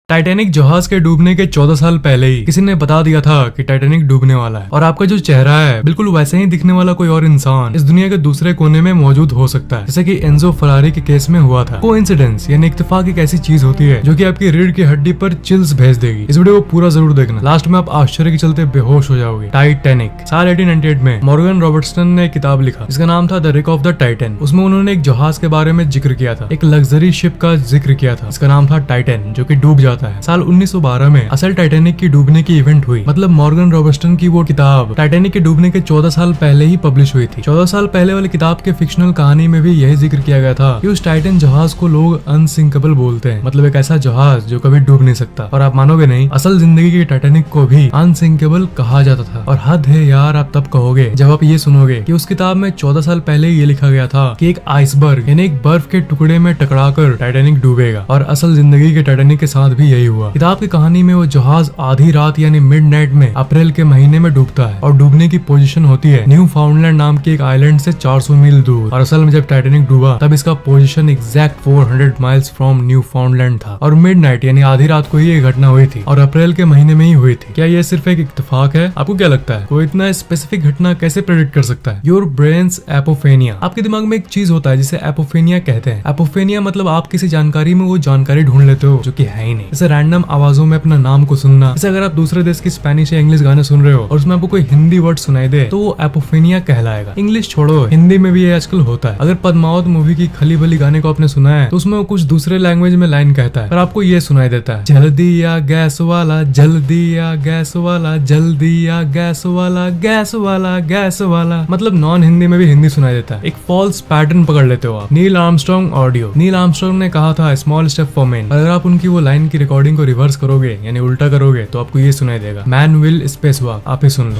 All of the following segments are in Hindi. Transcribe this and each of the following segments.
टाइटैनिक जहाज के डूबने के 14 साल पहले ही किसी ने बता दिया था कि टाइटैनिक डूबने वाला है और आपका जो चेहरा है बिल्कुल वैसे ही दिखने वाला कोई और इंसान इस दुनिया के दूसरे कोने में मौजूद हो सकता है, जैसे कि एंजो फरारी के केस में हुआ था। कोइंसिडेंस यानी इत्तेफाक एक ऐसी चीज होती है जो कि आपकी रीढ़ की हड्डी पर चिल्स भेज देगी। इस वीडियो को पूरा जरूर देखना, लास्ट में आप आश्चर्य के चलते बेहोश हो जाओगे। टाइटैनिक साल 1898 में मॉर्गन रॉबर्टसन ने एक किताब लिखा जिसका नाम था the Rick of the Titan. उसमें उन्होंने एक जहाज के बारे में जिक्र किया था, एक लग्जरी शिप का जिक्र किया था जिसका नाम था टाइटन, जो कि डूब जाता है। साल 1912 में असल टाइटैनिक की डूबने की इवेंट हुई। मतलब मॉर्गन रॉबर्टसन की वो किताब टाइटैनिक के डूबने के 14 साल पहले ही पब्लिश हुई थी। 14 साल पहले वाली किताब के फिक्शनल कहानी में भी यही जिक्र किया गया था कि उस टाइटन जहाज को लोग अनसिंकेबल बोलते हैं, मतलब एक ऐसा जहाज जो कभी डूब नहीं सकता। और आप मानोगे नहीं, असल जिंदगी की टाइटैनिक को भी अनसिंकेबल कहा जाता था। और हद है यार, आप तब कहोगे जब आप ये सुनोगे कि उस किताब में 14 साल पहले ये लिखा गया था कि एक आइसबर्ग यानी एक बर्फ के टुकड़े में टकराकर टाइटैनिक डूबेगा। और असल जिंदगी के टाइटैनिक के साथ भी यही हुआ। किताब की कहानी में वो जहाज आधी रात यानी मिडनाइट में अप्रैल के महीने में डूबता है और डूबने की पोजीशन होती है न्यू फाउंडलैंड नाम की एक आइलैंड से 400 मील दूर। और असल में जब टाइटैनिक डूबा तब इसका position exact 400 miles from new फाउंडलैंड था। और मिडनाइट यानी आधी रात को ही ये घटना हुई थी और अप्रैल के महीने में ही हुई थी। क्या ये सिर्फ एक इत्तेफाक है? आपको क्या लगता है, कोई इतना स्पेसिफिक घटना कैसे प्रेडिक्ट कर सकता है? Your brain's apophenia. आपके दिमाग में एक चीज होता है जिसे एपोफेनिया कहते हैं। एपोफेनिया मतलब आप किसी जानकारी में वो जानकारी ढूंढ लेते हो जो कि है ही नहीं। जैसे रैंडम आवाजों में अपना नाम को सुनना। जैसे अगर आप दूसरे देश की स्पेनिश या इंग्लिश गाने सुन रहे हो और उसमें आपको कोई हिंदी वर्ड सुनाई दे तो वो एपोफेनिया कहलाएगा। इंग्लिश छोड़ो, हिंदी में भी ये आजकल होता है। अगर पद्मावत मूवी की खली भली गाने को आपने सुना है तो उसमें वो कुछ दूसरे लैंग्वेज में लाइन कहता है पर आपको ये सुनाई देता है, जल्दी या गैस वाला, जल्दी या गैस वाला, जल्दी या गैस वाला, गैस वाला, गैस वाला। मतलब नॉन हिंदी में भी हिंदी सुनाई देता है। एक फॉल्स पैटर्न पकड़ लेते हो आप। Neil Armstrong audio. Neil Armstrong ने कहा था स्मॉल स्टेप फॉर मैन। अगर आप उनकी वो लाइन की रिकॉर्डिंग को रिवर्स करोगे यानी उल्टा करोगे तो आपको ये सुनाई देगा, मैन विल स्पेस वॉक। आप ही सुन लो।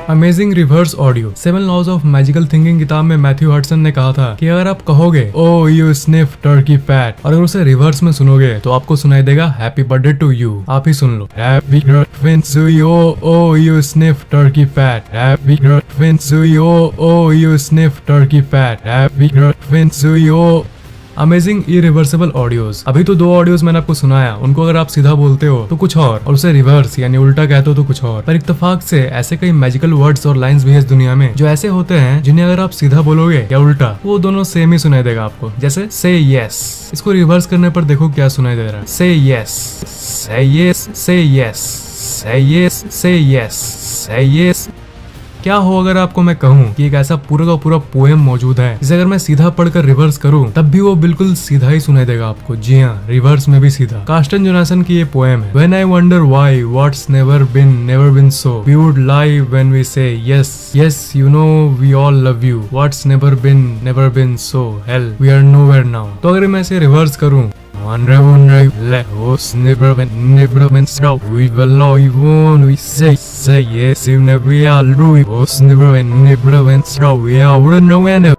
Amazing reverse audio. 7 laws of magical thinking किताब में मैथ्यू हडसन ने कहा था कि अगर आप कहोगे ओ यू स्निफ टर्की फैट और अगर उसे रिवर्स में सुनोगे तो आपको सुनाई देगा हैप्पी बर्थडे टू यू। आप ही सुन लो, happy birthday to you, oh you sniff turkey fat, happy birthday to you, oh you sniff turkey fat, happy birthday to you. Amazing irreversible audios. अभी तो 2 ऑडियोज मैंने आपको सुनाया, उनको अगर आप सीधा बोलते हो तो कुछ और उसे रिवर्स यानी उल्टा कहते हो तो कुछ और। पर इत्तेफाक से ऐसे कई मैजिकल वर्ड्स और लाइंस भी है इस दुनिया में जो ऐसे होते हैं जिन्हें अगर आप सीधा बोलोगे या उल्टा वो दोनों सेम ही सुनाई देगा आपको। जैसे से यस, इसको रिवर्स करने पर देखो क्या सुनाई दे रहा है, से यस, से यस, से यस, से यस, से यस, से यस। क्या हो अगर आपको मैं कहूँ कि एक ऐसा पूरा का पूरा पोएम मौजूद है जिसे अगर मैं सीधा पढ़कर रिवर्स करूँ तब भी वो बिल्कुल सीधा ही सुनाई देगा आपको। जी हाँ, रिवर्स में भी सीधा। कार्स्टन जोनासन की ये पोएम है। When I wonder why what's never been so we would lie when we say yes yes you know we all love you what's never been so hell we are nowhere now। तो अगर मैं इसे रिवर्स करूँ, wonder what's never been so we will lie when we say yes you know we all do what's never been so we are nowhere।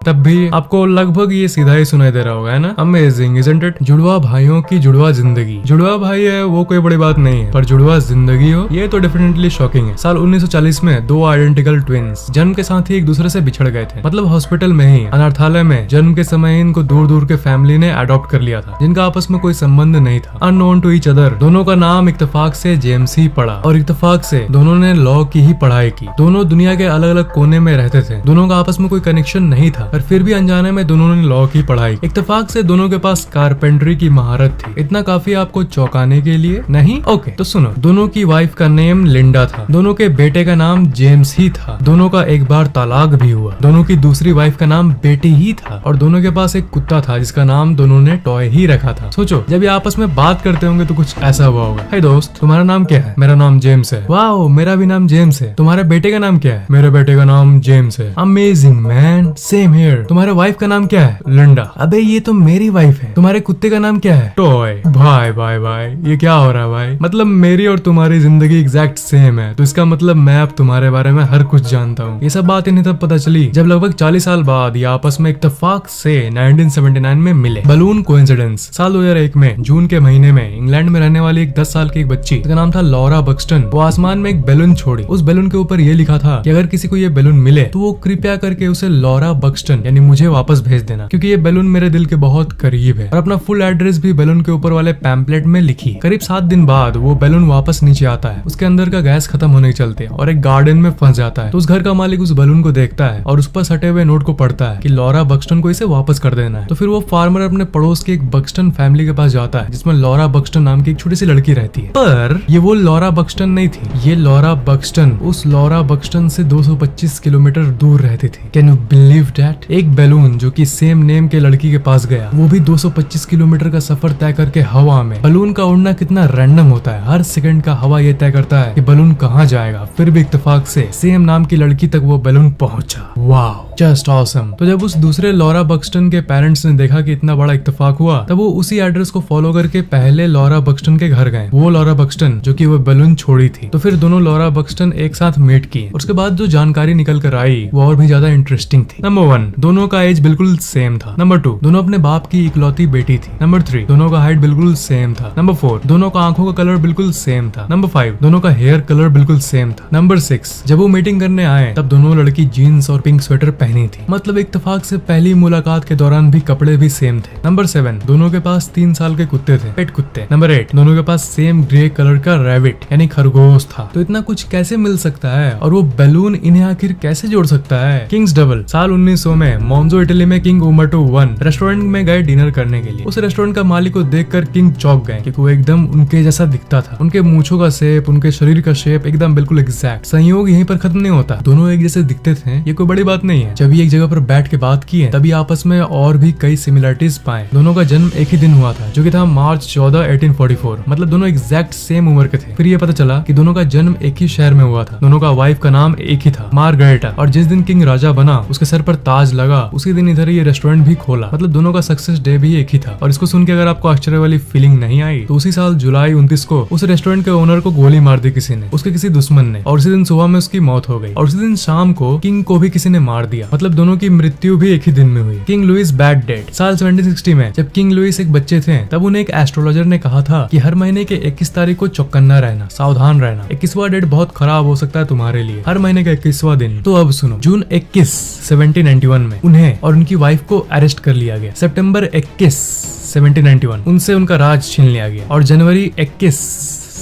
तब भी आपको लगभग ये सीधा ही सुनाई दे रहा होगा, है ना? Amazing isn't it? जुड़वा भाइयों की जुड़वा जिंदगी। जुड़वा भाई है वो कोई बड़ी बात नहीं है, पर जुड़वा जिंदगी हो ये तो डेफिनेटली शॉकिंग है। साल 1940 में 2 आइडेंटिकल ट्विंस जन्म के साथ ही एक दूसरे से बिछड़ गए थे। मतलब हॉस्पिटल में ही, अनाथालय में जन्म के समय इनको दूर दूर के फैमिली ने अडॉप्ट कर लिया था, जिनका आपस में कोई संबंध नहीं था, अननोन टू ईच अदर। दोनों का नाम इत्तेफाक से जेम्स ही पड़ा और इत्तेफाक से दोनों ने लॉ की ही पढ़ाई की। दोनों दुनिया के अलग अलग कोने में रहते थे, दोनों का आपस में कोई कनेक्शन नहीं था, पर फिर भी अनजाने में दोनों ने लॉ की पढ़ाई। इत्तेफाक से दोनों के पास कारपेंटरी की महारत थी। इतना काफी आपको चौंकाने के लिए नहीं? ओके, तो सुनो। दोनों की वाइफ का नेम लिंडा था, दोनों के बेटे का नाम जेम्स ही था, दोनों का एक बार तलाक भी हुआ, दोनों की दूसरी वाइफ का नाम बेटी ही था और दोनों के पास एक कुत्ता था जिसका नाम दोनों ने टॉय ही रखा था। सोचो, जब ये आपस में बात करते होंगे तो कुछ ऐसा हुआ होगा, हे दोस्त तुम्हारा नाम क्या है? मेरा नाम जेम्स है। वाओ, मेरा भी नाम जेम्स है। तुम्हारे बेटे का नाम क्या है? मेरे बेटे का नाम जेम्स है। Amazing man, same here. तुम्हारे वाइफ का नाम क्या है? लिंडा। अबे ये तो मेरी वाइफ है। तुम्हारे कुत्ते का नाम क्या है? टॉय। भाई भाई भाई ये क्या हो रहा है भाई? मतलब मेरी और तुम्हारी जिंदगी एग्जैक्ट सेम है, तो इसका मतलब मैं अब तुम्हारे बारे में हर कुछ जानता हूँ। ये सब बात इन्हें तब पता चली जब लगभग 40 साल बाद ये आपस में इत्तेफाक से 1979 में मिले। Balloon coincidence. साल 2001 में जून के महीने में इंग्लैंड में रहने वाली एक 10 साल की एक बच्ची, जिसका नाम था लॉरा बक्सटन, वो आसमान में एक बैलून छोड़ी। उस बैलून के ऊपर ये लिखा था कि अगर किसी को ये बैलून मिले तो वो कृपया करके उसे लॉरा बक्सटन यानी मुझे वापस भेज देना, क्योंकि ये बैलून मेरे दिल के बहुत करीब है। और अपना फुल एड्रेस भी बैलून के ऊपर वाले पैम्पलेट में लिखी। करीब 7 दिन बाद वो बैलून वापस नीचे आता है। उसके अंदर का गैस खत्म होने के चलते और एक गार्डन में फंस जाता है। तो उस घर का मालिक उस बैलून को देखता है और उस पर सटे हुए नोट को पढ़ता है कि लॉरा बक्सटन को इसे वापस कर देना है। तो फिर वो फार्मर अपने पड़ोस की एक बक्सटन फैमिली के पास जाता है, जिसमें लॉरा बक्सटन नाम की एक छोटी सी लड़की रहती है। पर ये वो लॉरा बक्सटन नहीं थी। ये लॉरा बक्सटन उस लॉरा बक्सटन से 225 किलोमीटर दूर रहती थी। Can you believe that? एक बैलून जो कि सेम नेम के लड़की के पास गया, वो भी 225 किलोमीटर का सफर तय करके हवा में। बलून का उड़ना कितना रैंडम होता है। हर सेकंड का हवा ये तय करता है कि बलून कहाँ जाएगा। फिर भी इत्तेफाक से सेम नाम की लड़की तक वो बैलून पहुंचा। Wow, just awesome. तो जब उस दूसरे लॉरा बक्सटन के पेरेंट्स ने देखा कि इतना बड़ा इत्तेफाक हुआ, तब वो उसी एड्रेस को फॉलो करके पहले लॉरा बक्सटन के घर गए। वो लॉरा बक्सटन जो कि वो बैलून छोड़ी थी। तो फिर दोनों लॉरा बक्सटन एक साथ मीट किए। उसके बाद जो जानकारी निकल कर आई वो और भी ज्यादा इंटरेस्टिंग थी। नंबर 1, दोनों का एज बिल्कुल सेम था। नंबर 2, दोनों अपने बाप की इकलौती बेटी थी। नंबर 3, दोनों का हाइट बिल्कुल सेम था। नंबर 4, दोनों का आंखों का कलर बिल्कुल सेम था। नंबर 5, दोनों का हेयर कलर बिल्कुल सेम था। नंबर 6, जब वो मीटिंग करने आए तब दोनों लड़की जीन्स और पिंक स्वेटर पहनी थी। मतलब इत्तेफाक से पहली मुलाकात के दौरान भी कपड़े भी सेम थे। नंबर 7, दोनों के पास 3 साल के कुत्ते थे, पेट कुत्ते। नंबर 8, दोनों के पास सेम ग्रे कलर का रैबिट यानी खरगोश था। तो इतना कुछ कैसे मिल सकता है और वो बैलून इन्हें आखिर कैसे जोड़ सकता है? Kings double. साल 1900 में मोन्जो इटली में किंग उमर्टो 1 रेस्टोरेंट में गए डिनर करने के लिए। उस रेस्टोरेंट का मालिक को देखकर किंग चौंक गए, क्योंकि वो एकदम उनके जैसा दिखता था। उनके मूंछों का शेप, उनके शरीर का शेप एकदम बिल्कुल एग्जैक्ट। संयोग यहीं पर खत्म नहीं होता, दोनों एक जैसे दिखते थे, ये कोई बड़ी बात नहीं है। जब ये एक जगह पर बैठ के बात की है तभी आपस में और भी कई सिमिलरिटीज पाए। दोनों का जन्म एक ही दिन हुआ था, जो कि था मार्च 14, 1844। मतलब दोनों एग्जैक्ट सेम उम्र के थे। फिर ये पता चला कि दोनों का जन्म एक ही शहर में हुआ था। दोनों का वाइफ का नाम एक ही था, मार्गरेटा। और जिस दिन किंग राजा बना उसके सर पर ताज लगा, उसी दिन इधर ये रेस्टोरेंट भी खोला। मतलब दोनों का सक्सेस डे भी एक ही था। और इसको सुन के अगर आपको आश्चर्य वाली फीलिंग नहीं आई तो उसी साल जुलाई 29 को उस रेस्टोरेंट के ओनर को गोली मार दी किसी ने, उसके किसी दुश्मन ने। और उसी दिन सुबह में उसकी मौत हो गई। और उसी दिन शाम को किंग को भी किसी ने मार दिया। मतलब दोनों की मृत्यु भी एक ही दिन में हुई। King Louis bad date. साल 1760 में जब किंग लुइस एक बच्चे थे तब उन्हें एक एस्ट्रोलॉजर ने कहा था कि हर महीने के 21 तारीख को चौकन्ना रहना, सावधान रहना। 21वां डेट बहुत खराब हो सकता है तुम्हारे लिए, हर महीने का 21वां दिन। तो अब सुनो, जून 21, 1791 में उन्हें और उनकी वाइफ को अरेस्ट कर लिया गया। सितंबर 21, 1791 उनसे उनका राज छीन लिया गया। और जनवरी 21,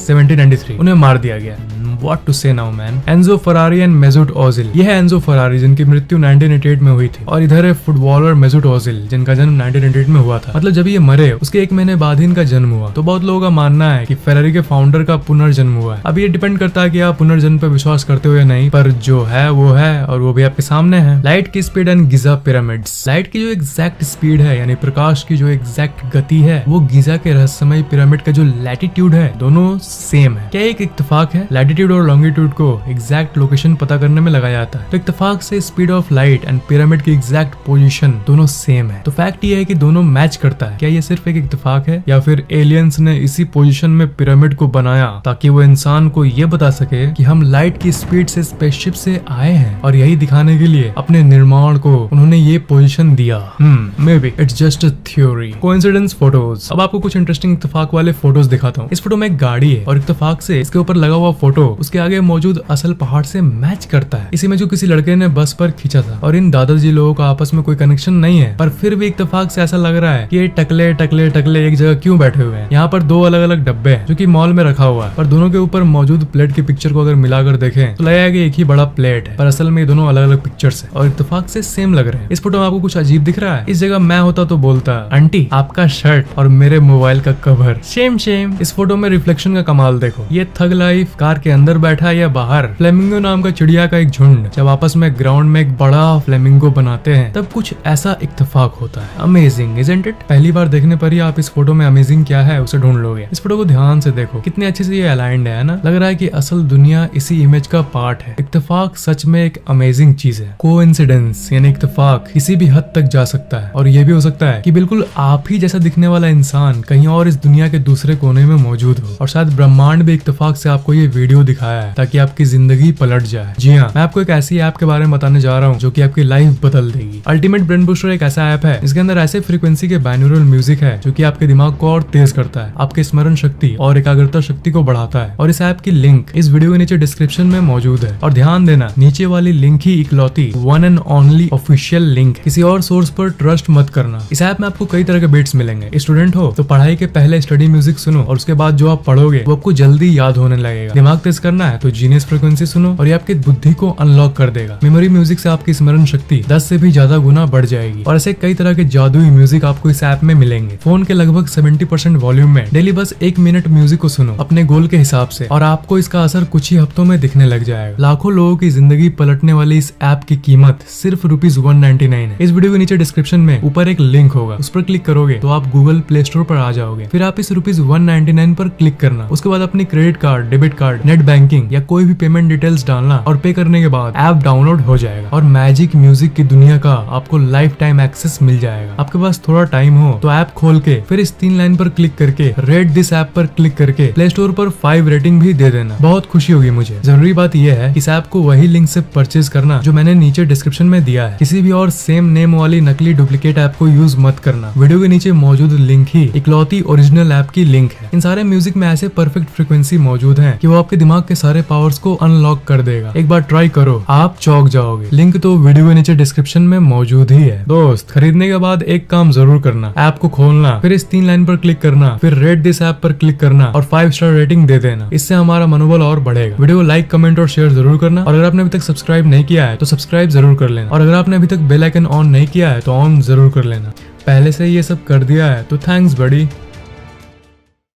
1793 उन्हें मार दिया गया। What to say now man? Enzo Ferrari and Mesut Ozil. यह है एंजो फरारी जिनकी मृत्यु 1988 में हुई थी, और इधर है फुटबॉलर मेसूट ओजिल जिनका जन्म 1988 में हुआ था। मतलब जब ये मरे उसके 1 महीने बाद ही इनका जन्म हुआ। तो बहुत लोगों का मानना है कि फेरारी के फाउंडर का पुनर्जन्म हुआ है। अब ये डिपेंड करता है कि आप पुनर्जन्म पे विश्वास करते हो या नहीं, पर जो है वो है और वो भी आपके सामने है। लाइट की स्पीड एंड गिजा पिरामिड्स। लाइट की जो एग्जैक्ट स्पीड है यानी प्रकाश की जो एग्जैक्ट गति है, वो गिजा के रहस्यमय पिरामिड का जो लैटिट्यूड है, दोनों सेम है। क्या एक इत्तेफाक है? लैटिट्यूड और लॉन्गिट्यूड को एग्जैक्ट लोकेशन पता करने में लगाया जाता है। तो इत्तेफाक से speed of light and pyramid की एग्जैक्ट पोजीशन दोनों सेम है। तो फैक्ट ये है कि दोनों मैच करता है। क्या ये सिर्फ एक इत्तेफाक है या फिर एलियंस ने इसी पोजीशन में पिरामिड को बनाया ताकि वो इंसान को ये बता सके कि हम लाइट की स्पीड से स्पेसशिप से आए हैं, और यही दिखाने के लिए अपने निर्माण को उन्होंने ये पोजीशन दिया। May be it's just a theory. Coincidence photos. अब आपको कुछ इंटरेस्टिंग इत्तेफाक वाले फोटोज दिखाता हूँ। इस फोटो में एक गाड़ी है और इत्तेफाक से इसके ऊपर लगा हुआ फोटो उसके आगे मौजूद असल पहाड़ से मैच करता है। इसी में जो किसी लड़के ने बस पर खींचा था। और इन दादाजी लोगों का आपस में कोई कनेक्शन नहीं है, पर फिर भी इत्तेफाक से ऐसा लग रहा है कि ये टकले टकले टकले एक जगह क्यों बैठे हुए हैं। यहाँ पर 2 अलग अलग डब्बे हैं जो कि मॉल में रखा हुआ है, पर दोनों के ऊपर मौजूद प्लेट की पिक्चर को अगर मिलाकर देखें तो लगेगा कि एक ही बड़ा प्लेट है, पर असल में ये दोनों अलग अलग पिक्चर्स है और इत्तेफाक से सेम लग रहे हैं। इस फोटो में आपको कुछ अजीब दिख रहा है? इस जगह मैं होता तो बोलता, आंटी आपका शर्ट और मेरे मोबाइल का कवर सेम सेम। इस फोटो में रिफ्लेक्शन का कमाल देखो। ये थग लाइफ कार के अंदर अंदर बैठा है या बाहर, फ्लेमिंगो नाम का चिड़िया का एक झुंड जब आपस में ग्राउंड में एक बड़ा फ्लेमिंगो बनाते हैं तब कुछ ऐसा इत्तेफाक होता है। Amazing isn't it? पहली बार देखने पर ही आप इस फोटो में अमेजिंग क्या है उसे ढूंढ लोगे। इस फोटो को ध्यान से देखो, कितने अच्छे से ये अलाइंड है ना। लग रहा है कि असल दुनिया इसी इमेज का पार्ट है। इत्तेफाक सच में एक अमेजिंग चीज है। कोइंसिडेंस यानी इत्तेफाक किसी भी हद तक जा सकता है और ये भी हो सकता है कि बिल्कुल आप ही जैसा दिखने वाला इंसान कहीं और इस दुनिया के दूसरे कोने में मौजूद हो और शायद ब्रह्मांड भी इत्तेफाक से आपको ये वीडियो दिखाया है ताकि आपकी जिंदगी पलट जाए। जी हाँ, मैं आपको एक ऐसी ऐप के बारे में बताने जा रहा हूँ जो कि आपकी लाइफ बदल देगी। अल्टीमेट ब्रेन बूस्टर एक ऐसा ऐप है जिसके अंदर ऐसे फ्रीक्वेंसी के बाइनोरल म्यूजिक है जो कि आपके दिमाग को और तेज करता है, आपके स्मरण शक्ति और एकाग्रता शक्ति को बढ़ाता है। और इस ऐप की लिंक इस वीडियो के नीचे डिस्क्रिप्शन में मौजूद है। और ध्यान देना, नीचे वाली लिंक ही इकलौती one and only official link, किसी और सोर्स पर ट्रस्ट मत करना। इस ऐप में आपको कई तरह के बीट्स मिलेंगे। स्टूडेंट हो तो पढ़ाई के पहले स्टडी म्यूजिक सुनो और उसके बाद जो आप पढ़ोगे वो आपको जल्दी याद होने लगेगा। दिमाग तेज करना है तो जीनियस फ्रीक्वेंसी सुनो और ये आपकी बुद्धि को अनलॉक कर देगा। मेमोरी म्यूजिक से आपकी स्मरण शक्ति 10 से भी ज्यादा गुना बढ़ जाएगी। और ऐसे कई तरह के जादुई म्यूजिक आपको इस ऐप में मिलेंगे। फोन के लगभग 70% वॉल्यूम में डेली बस 1 मिनट म्यूजिक को सुनो अपने गोल के हिसाब से और आपको इसका असर कुछ ही हफ्तों में दिखने लग जाएगा। लाखों लोगों की जिंदगी पलटने वाली इस ऐप की कीमत सिर्फ ₹199 है। इस वीडियो के नीचे डिस्क्रिप्शन में ऊपर एक लिंक होगा, उस पर क्लिक करोगे तो आप गूगल प्ले स्टोर पर आ जाओगे। फिर आप इस ₹199 पर क्लिक करना, उसके बाद अपनी credit card, debit card, net banking या कोई भी पेमेंट डिटेल्स डालना और पे करने के बाद ऐप डाउनलोड हो जाएगा और मैजिक म्यूजिक की दुनिया का आपको लाइफ टाइम एक्सेस मिल जाएगा। आपके पास थोड़ा टाइम हो तो ऐप खोल के फिर इस 3 लाइन पर क्लिक करके रेट दिस ऐप पर क्लिक करके प्ले स्टोर पर 5 रेटिंग भी दे देना। बहुत खुशी होगी मुझे। जरूरी बात यह है इस ऐप को वही लिंक से परचेज करना जो मैंने नीचे डिस्क्रिप्शन में दिया है। किसी भी और सेम नेम वाली नकली डुप्लीकेट ऐप को यूज मत करना। वीडियो के नीचे मौजूद लिंक ही इकलौती ओरिजिनल ऐप की लिंक है। इन सारे म्यूजिक में ऐसे परफेक्ट फ्रीक्वेंसी मौजूद है कि वो आपके दिमाग के सारे पावर्स को अनलॉक कर देगा। एक बार ट्राई करो, आप चौंक जाओगे। लिंक तो वीडियो के नीचे डिस्क्रिप्शन में मौजूद ही है। दोस्त, खरीदने के बाद एक काम जरूर करना, ऐप को खोलना, फिर इस 3 लाइन पर क्लिक करना, फिर रेट दिस ऐप पर क्लिक करना और 5 स्टार रेटिंग दे देना। इससे हमारा मनोबल और बढ़ेगा। वीडियो को लाइक, कमेंट और शेयर जरूर करना और अगर आपने अभी तक सब्सक्राइब नहीं किया है तो सब्सक्राइब जरूर कर लेना और अगर आपने अभी तक बेल आइकन ऑन नहीं किया है तो ऑन जरूर कर लेना। पहले से ये सब कर दिया है तो थैंक्स बड़ी।